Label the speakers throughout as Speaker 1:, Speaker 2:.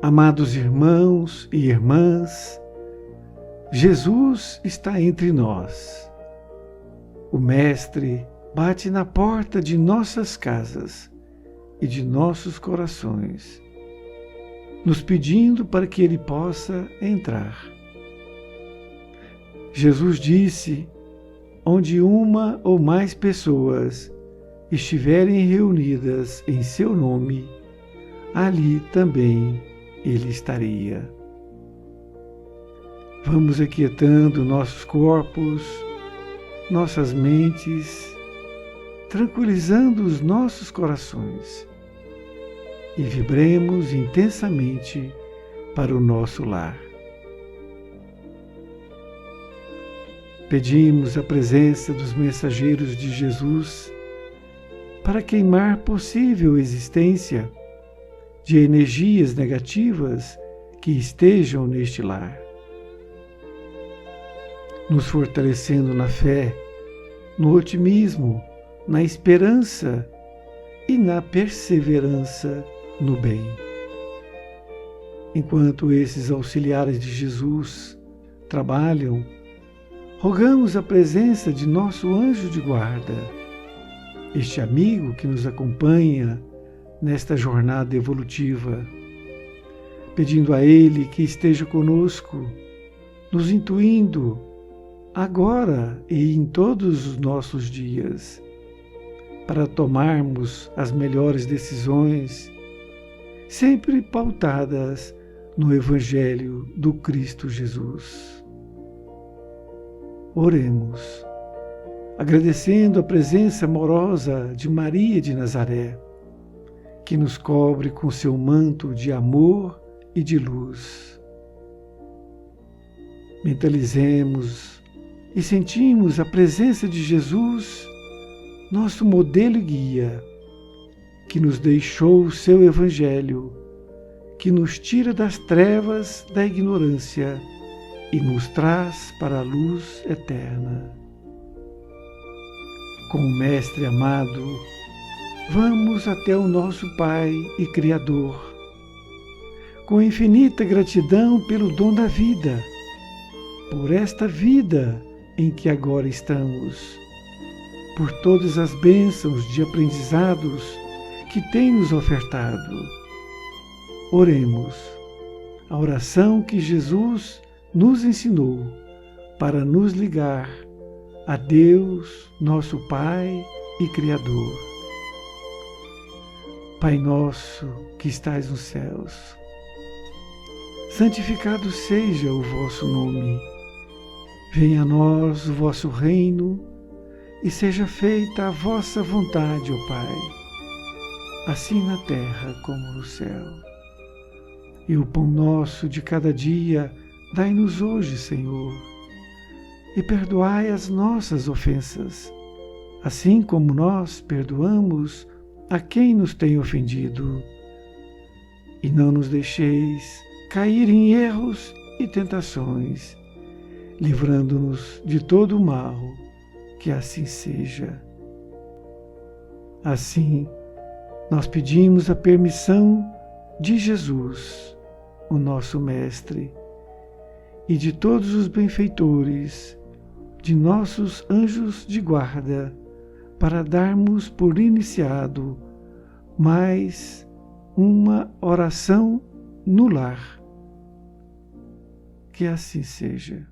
Speaker 1: Amados irmãos e irmãs, Jesus está entre nós. O Mestre bate na porta de nossas casas e de nossos corações, nos pedindo para que Ele possa entrar. Jesus disse: onde uma ou mais pessoas estiverem reunidas em seu nome, ali também Ele estaria. Vamos aquietando nossos corpos, nossas mentes, tranquilizando os nossos corações e vibremos intensamente para o nosso lar. Pedimos a presença dos mensageiros de Jesus para queimar possível existência de energias negativas que estejam neste lar, nos fortalecendo na fé, no otimismo, na esperança e na perseverança no bem. Enquanto esses auxiliares de Jesus trabalham, rogamos a presença de nosso anjo de guarda, este amigo que nos acompanha nesta jornada evolutiva, pedindo a Ele que esteja conosco, nos intuindo agora e em todos os nossos dias, para tomarmos as melhores decisões, sempre pautadas no Evangelho do Cristo Jesus. Oremos, agradecendo a presença amorosa de Maria de Nazaré, que nos cobre com seu manto de amor e de luz. Mentalizemos e sentimos a presença de Jesus, nosso modelo e guia, que nos deixou o seu Evangelho, que nos tira das trevas da ignorância e nos traz para a luz eterna. Com o Mestre amado, vamos até o nosso Pai e Criador, com infinita gratidão pelo dom da vida, por esta vida em que agora estamos, por todas as bênçãos de aprendizados que tem nos ofertado. Oremos a oração que Jesus nos ensinou para nos ligar a Deus, nosso Pai e Criador. Pai nosso que estais nos céus, santificado seja o vosso nome. Venha a nós o vosso reino e seja feita a vossa vontade, ó Pai, assim na terra como no céu. E o pão nosso de cada dia dai-nos hoje, Senhor, e perdoai as nossas ofensas, assim como nós perdoamos a quem nos tem ofendido. E não nos deixeis cair em erros e tentações, livrando-nos de todo o mal, que assim seja. Assim, nós pedimos a permissão de Jesus, o nosso Mestre, e de todos os benfeitores, de nossos anjos de guarda, para darmos por iniciado mais uma oração no lar. Que assim seja.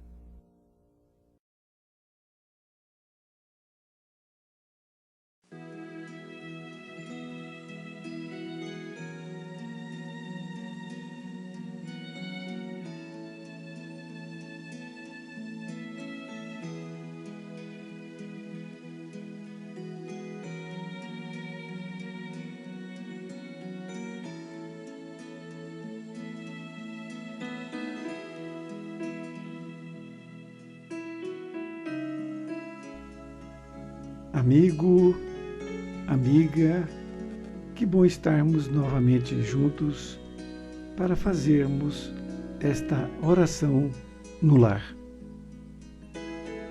Speaker 1: Amigo, amiga, que bom estarmos novamente juntos para fazermos esta oração no lar.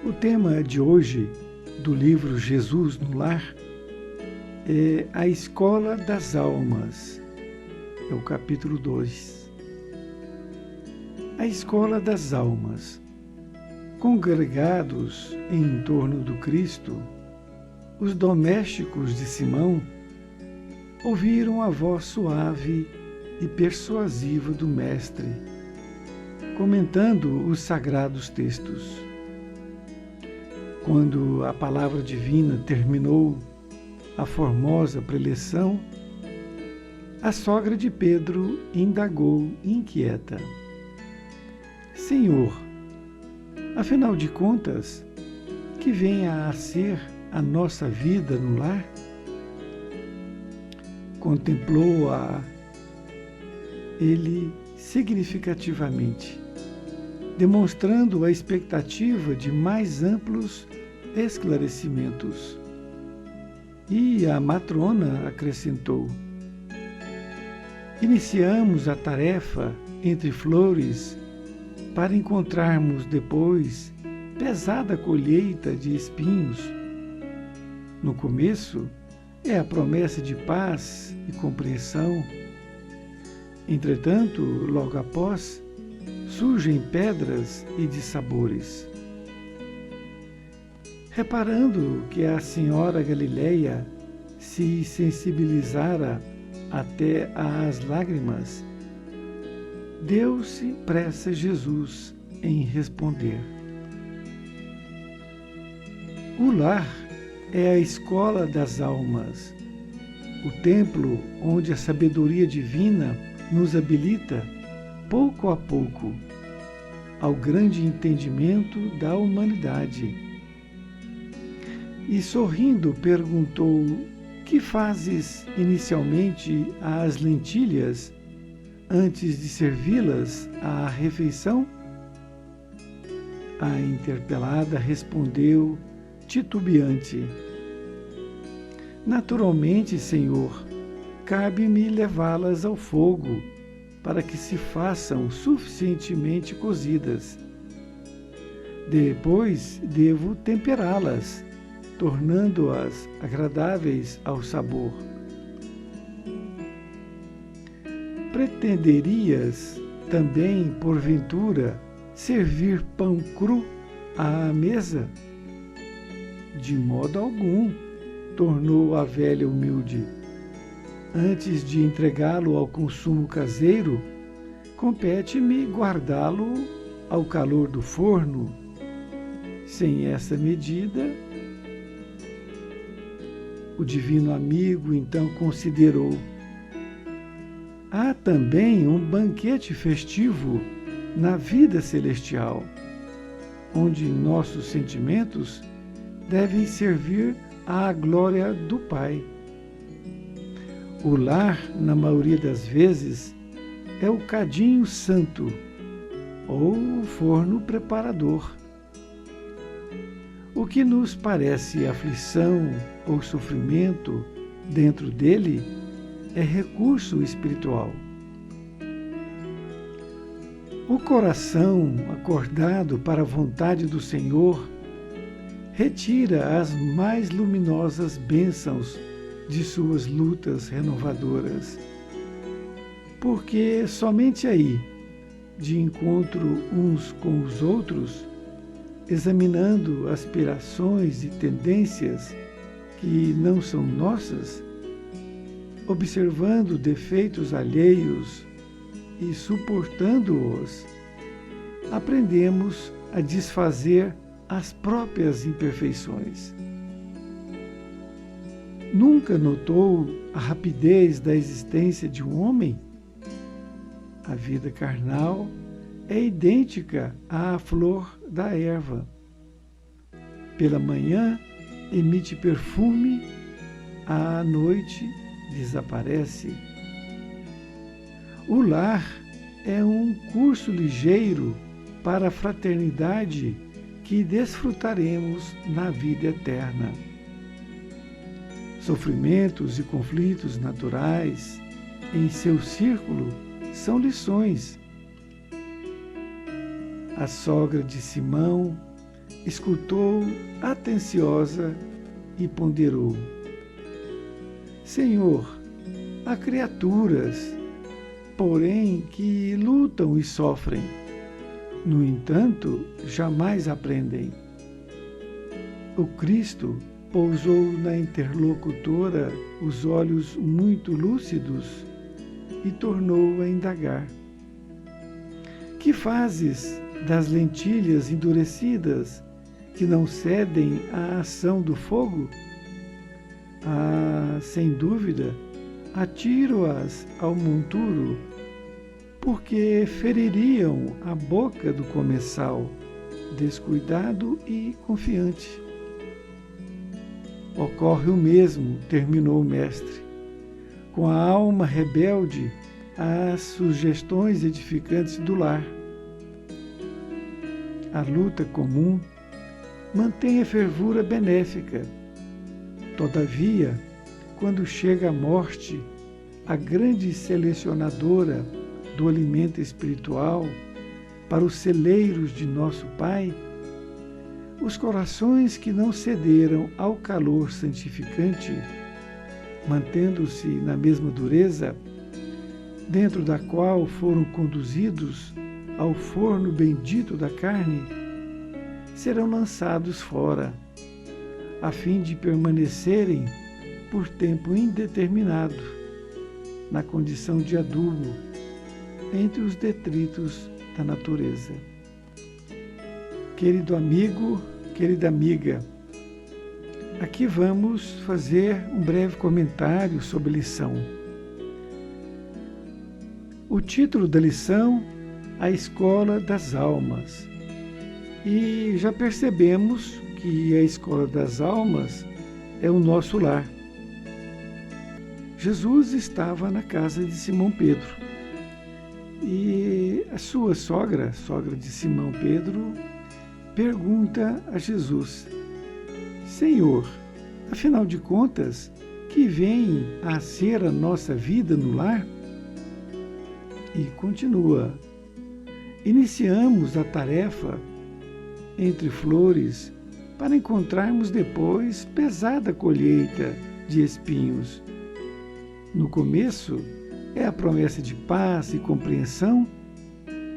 Speaker 1: O tema de hoje do livro Jesus no Lar é a Escola das Almas, é o capítulo 2. a escola das almas. Congregados em torno do Cristo, os domésticos de Simão ouviram a voz suave e persuasiva do Mestre, comentando os sagrados textos. Quando a palavra divina terminou a formosa preleção, a sogra de Pedro indagou inquieta: Senhor, afinal de contas, que venha a ser a nossa vida no lar? Contemplou-a ele significativamente, demonstrando a expectativa de mais amplos esclarecimentos. E a matrona acrescentou: iniciamos a tarefa entre flores para encontrarmos depois pesada colheita de espinhos. No começo é a promessa de paz e compreensão. Entretanto, logo após, surgem pedras e dissabores. Reparando que a senhora Galileia se sensibilizara até às lágrimas, deu-se pressa Jesus em responder. O lar é a escola das almas, o templo onde a sabedoria divina nos habilita, pouco a pouco, ao grande entendimento da humanidade. E sorrindo perguntou: que fazes inicialmente às lentilhas antes de servi-las à refeição? A interpelada respondeu titubeante: naturalmente, Senhor, cabe-me levá-las ao fogo para que se façam suficientemente cozidas. Depois devo temperá-las, tornando-as agradáveis ao sabor. Pretenderias também, porventura, servir pão cru à mesa? De modo algum, tornou a velha humilde. Antes de entregá-lo ao consumo caseiro, compete-me guardá-lo ao calor do forno. Sem essa medida, o divino amigo então considerou: há também um banquete festivo na vida celestial, onde nossos sentimentos devem servir à glória do Pai. O lar, na maioria das vezes, é o cadinho santo ou o forno preparador. O que nos parece aflição ou sofrimento dentro dele é recurso espiritual. O coração acordado para a vontade do Senhor retira as mais luminosas bênçãos de suas lutas renovadoras, porque somente aí, de encontro uns com os outros, examinando aspirações e tendências que não são nossas, observando defeitos alheios e suportando-os, aprendemos a desfazer as próprias imperfeições. Nunca notou a rapidez da existência de um homem? A vida carnal é idêntica à flor da erva. Pela manhã emite perfume, à noite desaparece. O lar é um curso ligeiro para a fraternidade que desfrutaremos na vida eterna. Sofrimentos e conflitos naturais em seu círculo são lições. A sogra de Simão escutou atenciosa e ponderou: Senhor, há criaturas, porém, que lutam e sofrem, No entanto, jamais aprendem. O Cristo pousou na interlocutora os olhos muito lúcidos e tornou a indagar. Que fazes das lentilhas endurecidas que não cedem à ação do fogo? Ah, sem dúvida, atiro-as ao monturo, porque feririam a boca do comensal, descuidado e confiante. Ocorre o mesmo, terminou o mestre, com a alma rebelde às sugestões edificantes do lar. A luta comum mantém a fervura benéfica. Todavia, quando chega a morte, a grande selecionadora do alimento espiritual para os celeiros de nosso Pai, os corações que não cederam ao calor santificante, mantendo-se na mesma dureza, dentro da qual foram conduzidos ao forno bendito da carne, serão lançados fora, a fim de permanecerem por tempo indeterminado na condição de adubo entre os detritos da natureza. Querido amigo, querida amiga, aqui vamos fazer um breve comentário sobre a lição. O título da lição: A Escola das Almas. E já percebemos que a Escola das Almas é o nosso lar. Jesus estava na casa de Simão Pedro e a sua sogra de Simão Pedro, pergunta a Jesus: Senhor, afinal de contas, que vem a ser a nossa vida no lar? E continua: iniciamos a tarefa entre flores para encontrarmos depois pesada colheita de espinhos. No começo é a promessa de paz e compreensão,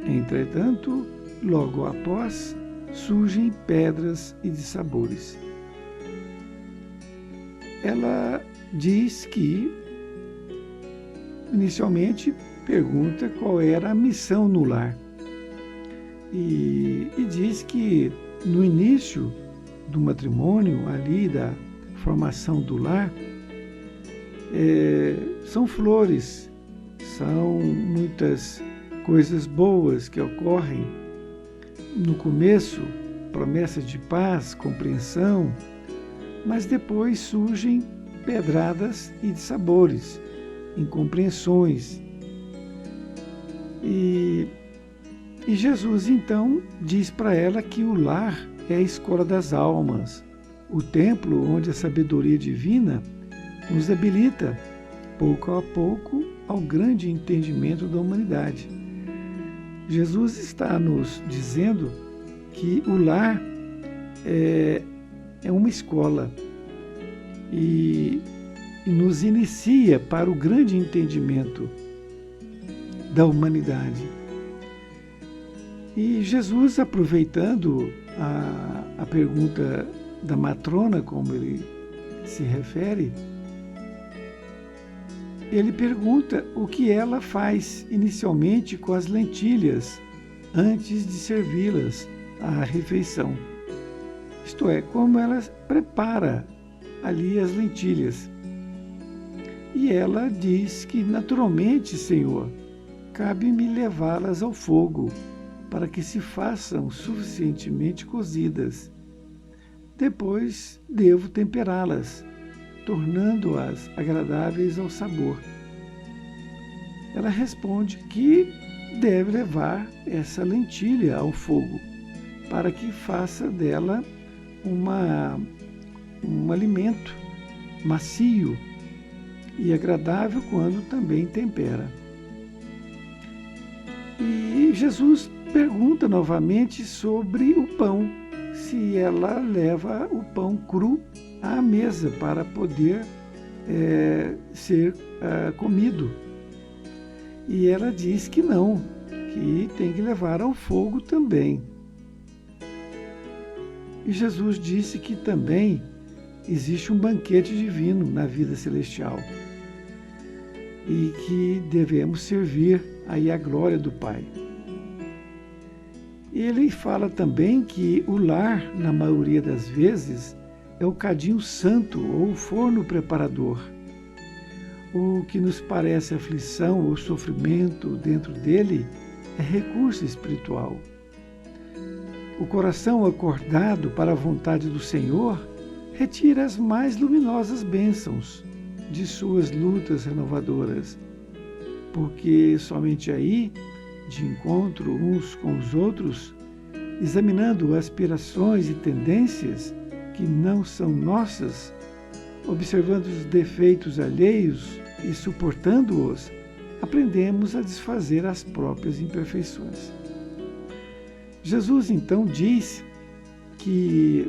Speaker 1: entretanto, logo após, surgem pedras e dissabores. Ela diz que, inicialmente, pergunta qual era a missão no lar. E diz que no início do matrimônio, ali da formação do lar, são flores, são muitas coisas boas que ocorrem. No começo, promessas de paz, compreensão, mas depois surgem pedradas e dissabores, incompreensões. E Jesus, então, diz para ela que o lar é a escola das almas, o templo onde a sabedoria divina nos habilita, pouco a pouco, ao grande entendimento da humanidade. Jesus está nos dizendo que o lar é uma escola e nos inicia para o grande entendimento da humanidade. E Jesus, aproveitando a pergunta da matrona, como ele se refere, ele pergunta o que ela faz inicialmente com as lentilhas antes de servi-las à refeição. Isto é, como ela prepara ali as lentilhas. E ela diz que, naturalmente, Senhor, cabe-me levá-las ao fogo, para que se façam suficientemente cozidas. Depois devo temperá-las, tornando-as agradáveis ao sabor. Ela responde que deve levar essa lentilha ao fogo, para que faça dela um alimento macio e agradável quando também tempera. E Jesus pergunta novamente sobre o pão, se ela leva o pão cru à mesa para poder ser comido. E ela diz que não, que tem que levar ao fogo também. E Jesus disse que também existe um banquete divino na vida celestial e que devemos servir aí a glória do Pai. Ele fala também que o lar, na maioria das vezes, é o cadinho santo ou o forno preparador. O que nos parece aflição ou sofrimento dentro dele é recurso espiritual. O coração acordado para a vontade do Senhor retira as mais luminosas bênçãos de suas lutas renovadoras, porque somente aí, de encontro uns com os outros, examinando aspirações e tendências que não são nossas, observando os defeitos alheios e suportando-os, aprendemos a desfazer as próprias imperfeições. Jesus então diz que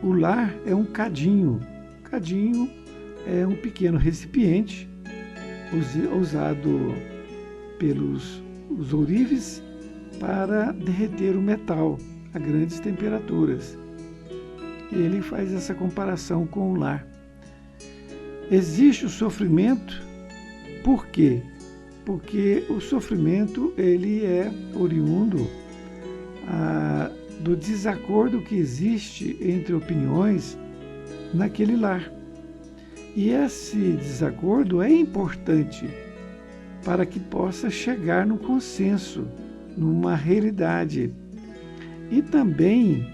Speaker 1: o lar é um cadinho. Cadinho é um pequeno recipiente usado pelos ourives para derreter o metal a grandes temperaturas. Ele faz essa comparação com o lar. Existe o sofrimento, por quê? Porque o sofrimento ele é oriundo do desacordo que existe entre opiniões naquele lar. E esse desacordo é importante para que possa chegar no consenso, numa realidade. E também,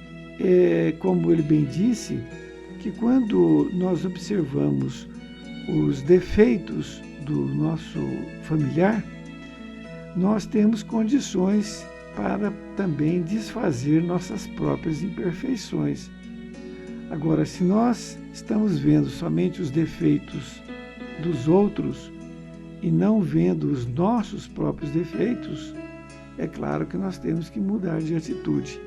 Speaker 1: como ele bem disse, que quando nós observamos os defeitos do nosso familiar, nós temos condições para também desfazer nossas próprias imperfeições. Agora, se nós estamos vendo somente os defeitos dos outros e não vendo os nossos próprios defeitos, é claro que nós temos que mudar de atitude.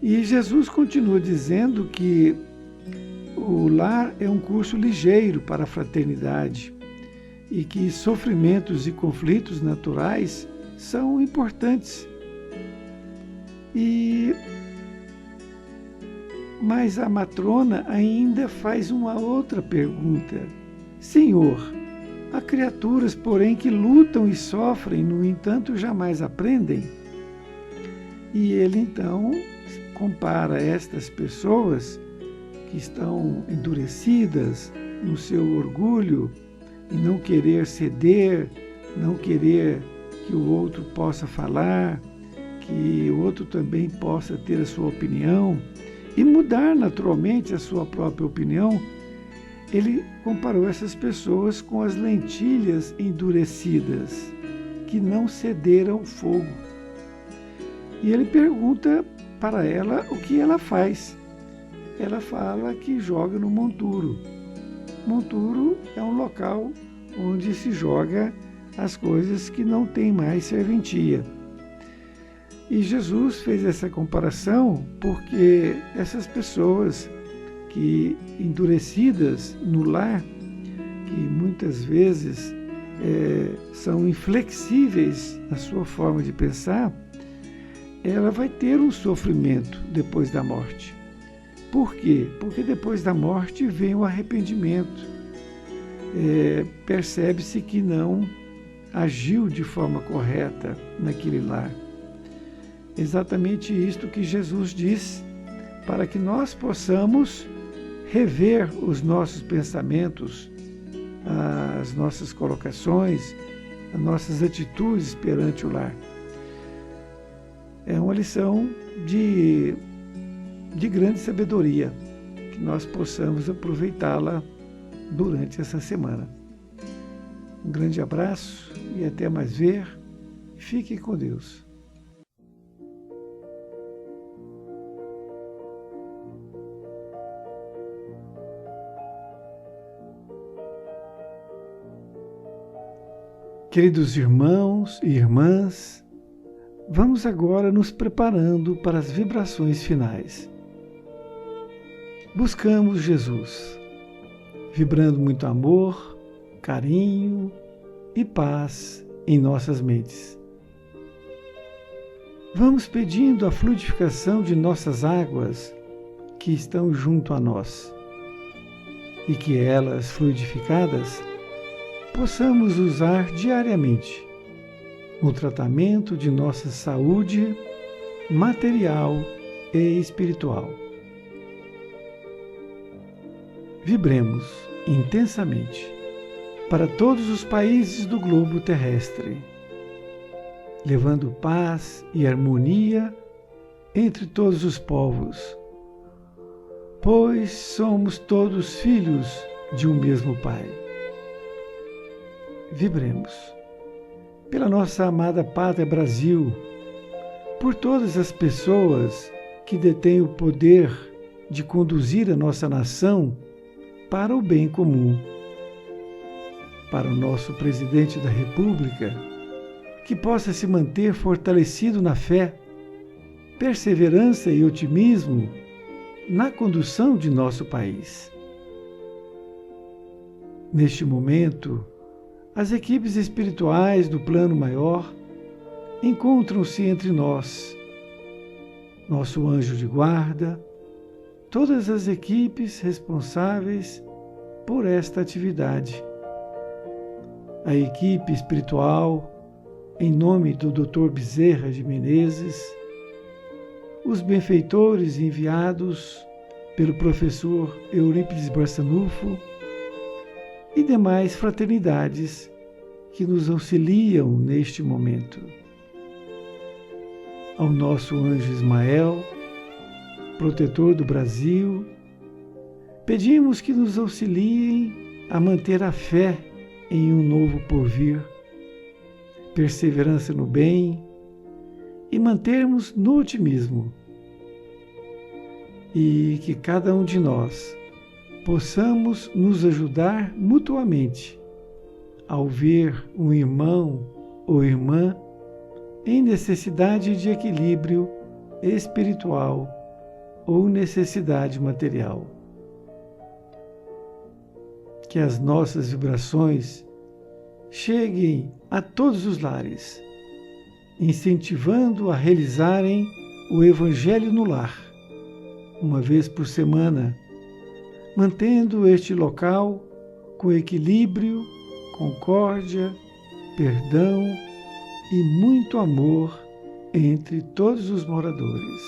Speaker 1: E Jesus continua dizendo que o lar é um curso ligeiro para a fraternidade e que sofrimentos e conflitos naturais são importantes. Mas a matrona ainda faz uma outra pergunta. Senhor, há criaturas, porém, que lutam e sofrem, no entanto, jamais aprendem? E ele, então, compara estas pessoas que estão endurecidas no seu orgulho e não querer ceder, não querer que o outro possa falar, que o outro também possa ter a sua opinião e mudar naturalmente a sua própria opinião. Ele comparou essas pessoas com as lentilhas endurecidas, que não cederam ao fogo. E ele pergunta para ela o que ela faz. Ela fala que joga no monturo. Monturo é um local onde se joga as coisas que não têm mais serventia. E Jesus fez essa comparação porque essas pessoas que endurecidas no lar, que muitas vezes são inflexíveis na sua forma de pensar, ela vai ter um sofrimento depois da morte. Por quê? Porque depois da morte vem o arrependimento. Percebe-se que não agiu de forma correta naquele lar. Exatamente isto que Jesus diz, para que nós possamos rever os nossos pensamentos, as nossas colocações, as nossas atitudes perante o lar. É uma lição de grande sabedoria, que nós possamos aproveitá-la durante essa semana. Um grande abraço e até mais ver. Fiquem com Deus. Queridos irmãos e irmãs, vamos agora nos preparando para as vibrações finais. Buscamos Jesus, vibrando muito amor, carinho e paz em nossas mentes. Vamos pedindo a fluidificação de nossas águas que estão junto a nós, e que elas, fluidificadas, possamos usar diariamente no tratamento de nossa saúde material e espiritual. Vibremos intensamente para todos os países do globo terrestre, levando paz e harmonia entre todos os povos, pois somos todos filhos de um mesmo Pai. Vibremos pela nossa amada Pátria Brasil, por todas as pessoas que detêm o poder de conduzir a nossa nação para o bem comum, para o nosso Presidente da República, que possa se manter fortalecido na fé, perseverança e otimismo na condução de nosso país. Neste momento, as equipes espirituais do plano maior encontram-se entre nós, nosso anjo de guarda, todas as equipes responsáveis por esta atividade. A equipe espiritual, em nome do Dr. Bezerra de Menezes, os benfeitores enviados pelo professor Eurípides Barçanufo e demais fraternidades que nos auxiliam neste momento. Ao nosso anjo Ismael, protetor do Brasil, pedimos que nos auxiliem a manter a fé em um novo porvir, perseverança no bem e mantermos no otimismo. E que cada um de nós possamos nos ajudar mutuamente ao ver um irmão ou irmã em necessidade de equilíbrio espiritual ou necessidade material. Que as nossas vibrações cheguem a todos os lares, incentivando a realizarem o Evangelho no lar, uma vez por semana, mantendo este local com equilíbrio, concórdia, perdão e muito amor entre todos os moradores.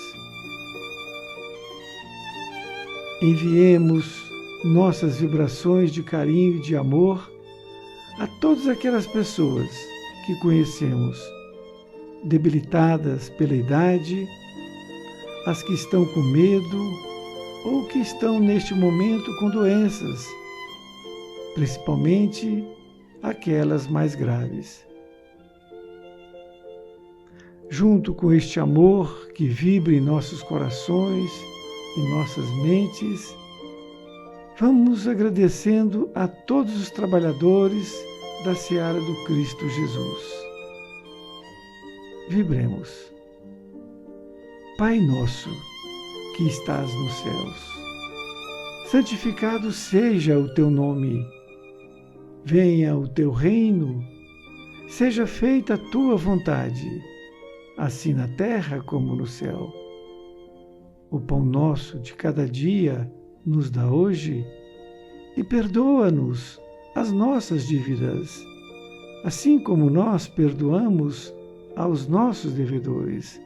Speaker 1: Enviemos nossas vibrações de carinho e de amor a todas aquelas pessoas que conhecemos, debilitadas pela idade, as que estão com medo ou que estão neste momento com doenças, principalmente aquelas mais graves. Junto com este amor que vibra em nossos corações e nossas mentes, vamos agradecendo a todos os trabalhadores da seara do Cristo Jesus. Vibremos. Pai nosso, que estás nos céus, santificado seja o teu nome. Venha o teu reino, seja feita a tua vontade, assim na terra como no céu. O pão nosso de cada dia nos dá hoje e perdoa-nos as nossas dívidas, assim como nós perdoamos aos nossos devedores.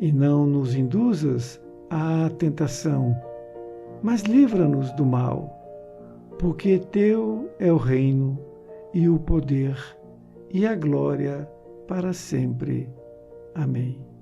Speaker 1: E não nos induzas à tentação, mas livra-nos do mal, porque teu é o reino e o poder e a glória para sempre. Amém.